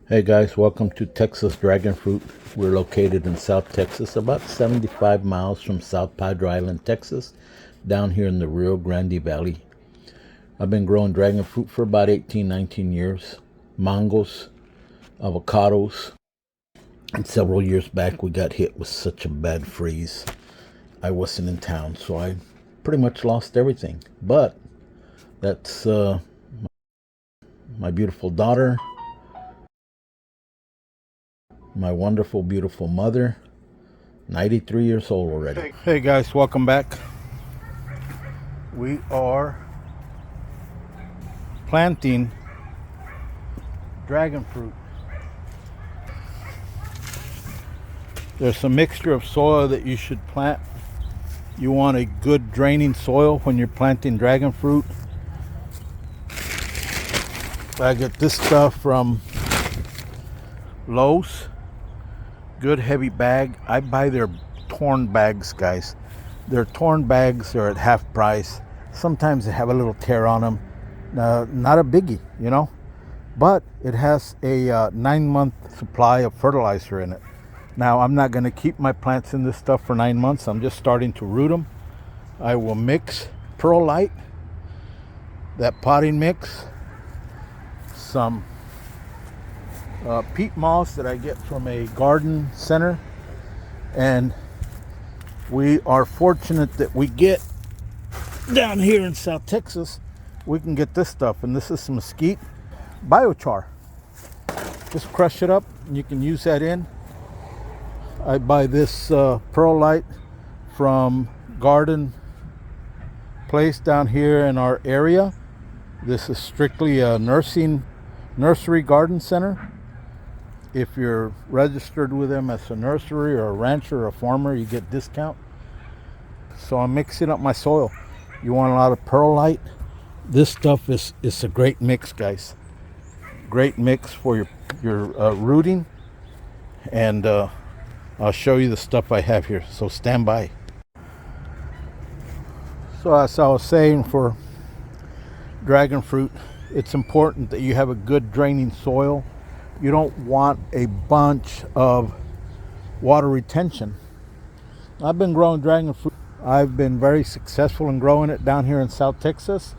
Hey guys, welcome to Texas Dragon Fruit. We're located in South Texas, about 75 miles from South Padre Island, Texas, down here in the Rio Grande Valley. I've been growing dragon fruit for about 18, 19 years. Mangoes, avocados, and several years back we got hit with such a bad freeze. I wasn't in town, so I pretty much lost everything. But that's my beautiful daughter, my wonderful, beautiful mother, 93 years old already. Hey guys, welcome back. We are planting dragon fruit. There's a mixture of soil that you should plant. You want a good draining soil when you're planting dragon fruit. I get this stuff from Lowe's. Good heavy bag. I buy their torn bags, guys. Their torn bags are at half price. Sometimes they have a little tear on them. Not a biggie, you know, but it has a 9-month supply of fertilizer in it. Now, I'm not going to keep my plants in this stuff for 9 months. I'm just starting to root them. I will mix perlite, that potting mix, some peat moss that I get from a garden center, and we are fortunate that we get down here in South Texas, we can get this stuff, and this is some mesquite biochar. Just crush it up and you can use that in. I buy this perlite from garden place down here in our area. This is strictly a nursery garden center. If you're registered with them as a nursery or a rancher or a farmer, you get discount. So I'm mixing up my soil. You want a lot of perlite. This stuff is a great mix, guys. Great mix for your rooting. And I'll show you the stuff I have here. So stand by. So as I was saying, for dragon fruit, it's important that you have a good draining soil. You don't want a bunch of water retention. I've been growing dragon fruit. I've been very successful in growing it down here in South Texas.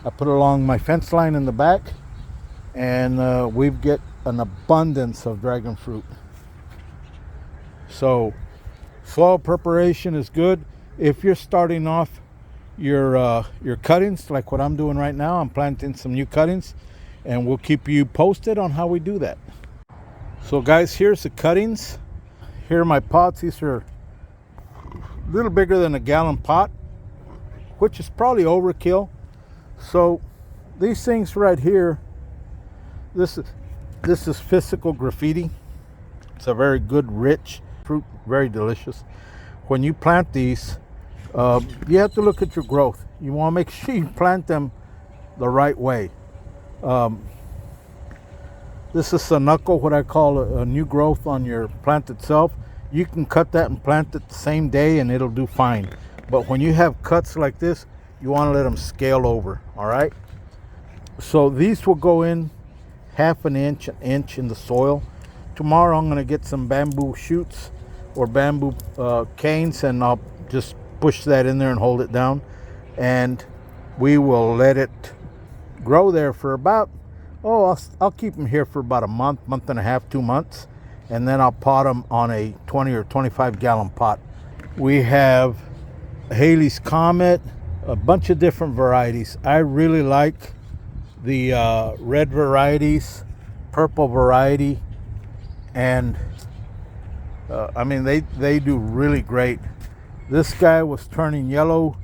I put it along my fence line in the back, and we get an abundance of dragon fruit. So soil preparation is good. If you're starting off your cuttings, like what I'm doing right now, I'm planting some new cuttings, and we'll keep you posted on how we do that. So guys, here's the cuttings. Here are my pots. These are a little bigger than a gallon pot, which is probably overkill. So these things right here, this is physical graffiti. It's a very good, rich fruit, very delicious. When you plant these, you have to look at your growth. You want to make sure you plant them the right way. This is a knuckle, what I call a new growth on your plant itself. You can cut that and plant it the same day and it'll do fine. But when you have cuts like this, you want to let them scale over, all right? So these will go in half an inch in the soil. Tomorrow I'm going to get some bamboo shoots or bamboo canes, and I'll just push that in there and hold it down. And we will let it grow there for about, I'll keep them here for about a month and a half, 2 months, and then I'll pot them on a 20 or 25 gallon pot. We have Haley's Comet, a bunch of different varieties. I really like the red varieties, purple variety, and I mean they do really great. This guy was turning yellow.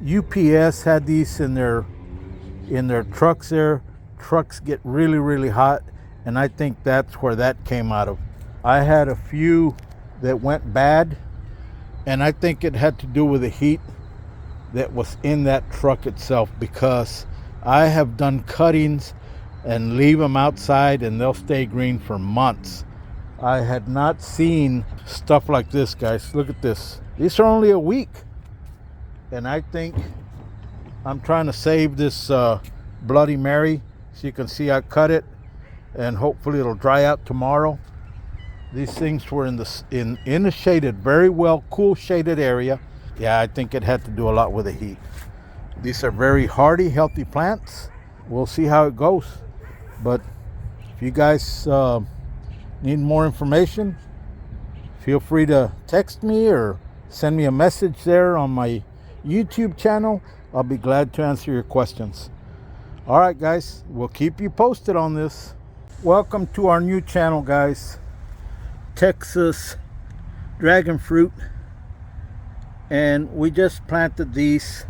UPS had these in their trucks there. Trucks get really hot, and I think that's where that came out of. I had a few that went bad, and I think it had to do with the heat that was in that truck itself, because I have done cuttings and leave them outside and they'll stay green for months. I had not seen stuff like this, guys. Look at this. These are only a week, and I think I'm trying to save this Bloody Mary. So you can see I cut it, and hopefully it'll dry out tomorrow. These things were in a shaded, very well cool shaded area. Yeah, I think it had to do a lot with the heat. These are very hardy, healthy plants. We'll see how it goes. But if you guys need more information, feel free to text me or send me a message there on my YouTube channel. I'll be glad to answer your questions. All right, guys, we'll keep you posted on this. Welcome to our new channel, guys. Texas dragon fruit. And we just planted these.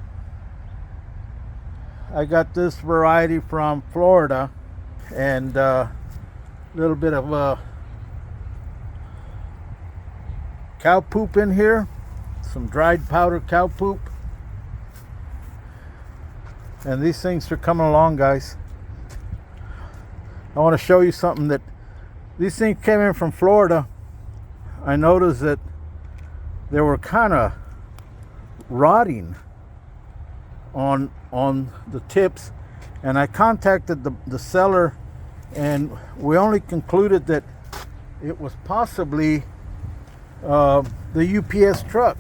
I got this variety from Florida, and a little bit of cow poop in here, some dried powder cow poop, and these things are coming along, guys. I want to show you something. That these things came in from Florida. I noticed that they were kind of rotting on the tips, and I contacted the seller, and we only concluded that it was possibly the UPS truck.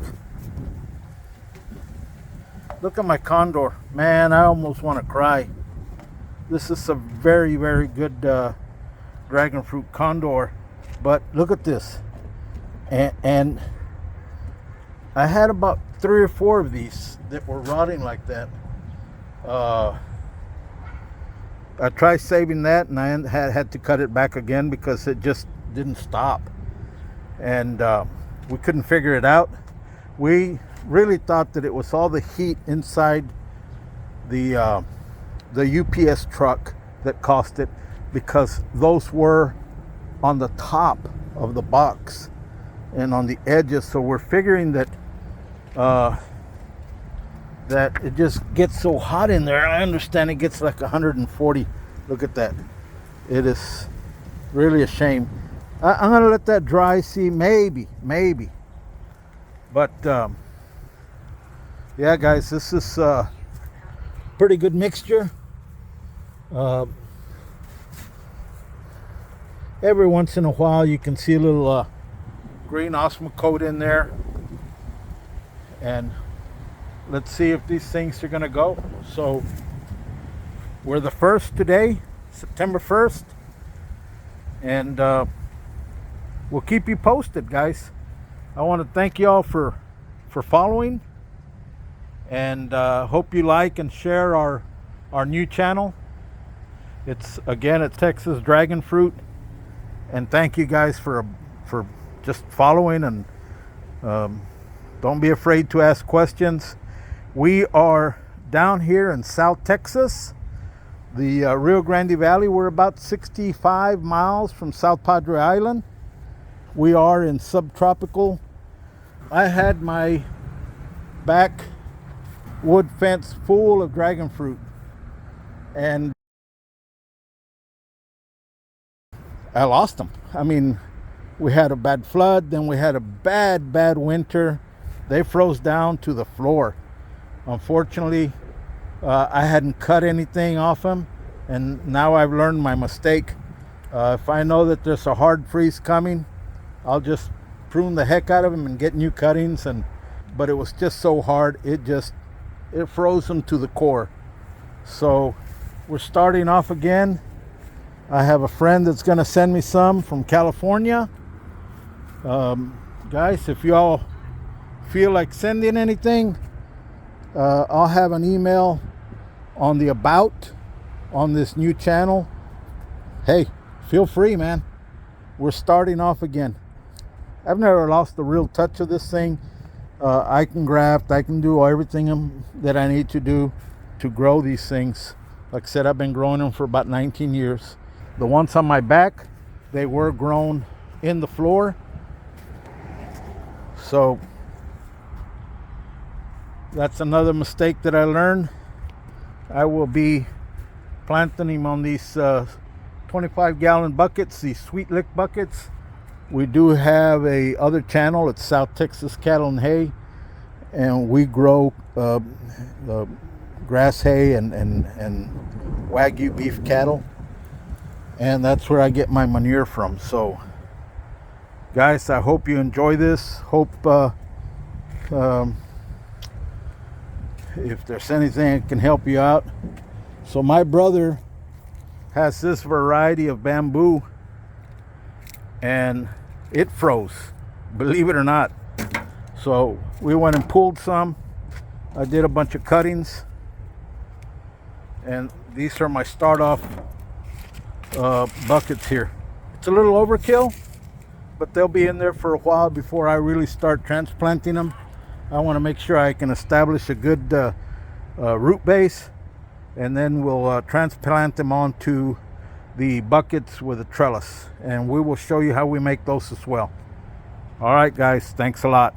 Look at my condor, man. I almost want to cry. This is a very, very good dragon fruit condor, but look at this. And I had about 3 or 4 of these that were rotting like that. I tried saving that, and I had to cut it back again because it just didn't stop, and we couldn't figure it out. We really thought that it was all the heat inside the UPS truck that caused it, because those were on the top of the box and on the edges. So we're figuring that that it just gets so hot in there. I understand it gets like 140. Look at that. It is really a shame. I'm gonna let that dry, see, maybe. But yeah, guys, this is a pretty good mixture. Every once in a while you can see a little green osmocote in there, and let's see if these things are gonna go. So we're the 1st today, September 1st, and we'll keep you posted, guys. I want to thank y'all for following, and hope you like and share our new channel. It's Texas Dragon Fruit, and thank you guys for just following, and don't be afraid to ask questions. We are down here in South Texas, the Rio Grande Valley. We're about 65 miles from South Padre Island. We are in subtropical. I had my back wood fence full of dragon fruit, and I lost them. I mean, we had a bad flood, then we had a bad winter. They froze down to the floor. Unfortunately, I hadn't cut anything off them, and now I've learned my mistake. If I know that there's a hard freeze coming, I'll just prune the heck out of them and get new cuttings. But it was just so hard, it froze them to the core. So we're starting off again. I have a friend that's going to send me some from California. Guys, if y'all feel like sending anything, I'll have an email on the about on this new channel. Hey, feel free, man. We're starting off again. I've never lost the real touch of this thing. I can graft, I can do everything that I need to do to grow these things. Like I said, I've been growing them for about 19 years. The ones on my back, they were grown in the floor. So that's another mistake that I learned. I will be planting them on these 25-gallon buckets, these Sweet Lick buckets. We do have a other channel. It's South Texas Cattle and Hay, and we grow grass hay and Wagyu beef cattle. and that's where I get my manure from. So guys, I hope you enjoy this. Hope if there's anything that can help you out. So my brother has this variety of bamboo, and it froze, believe it or not. So we went and pulled some. I did a bunch of cuttings, and these are my start off buckets here. It's a little overkill, but they'll be in there for a while before I really start transplanting them. I want to make sure I can establish a good root base, and then we'll transplant them onto the buckets with a trellis, and we will show you how we make those as well. All right guys, thanks a lot.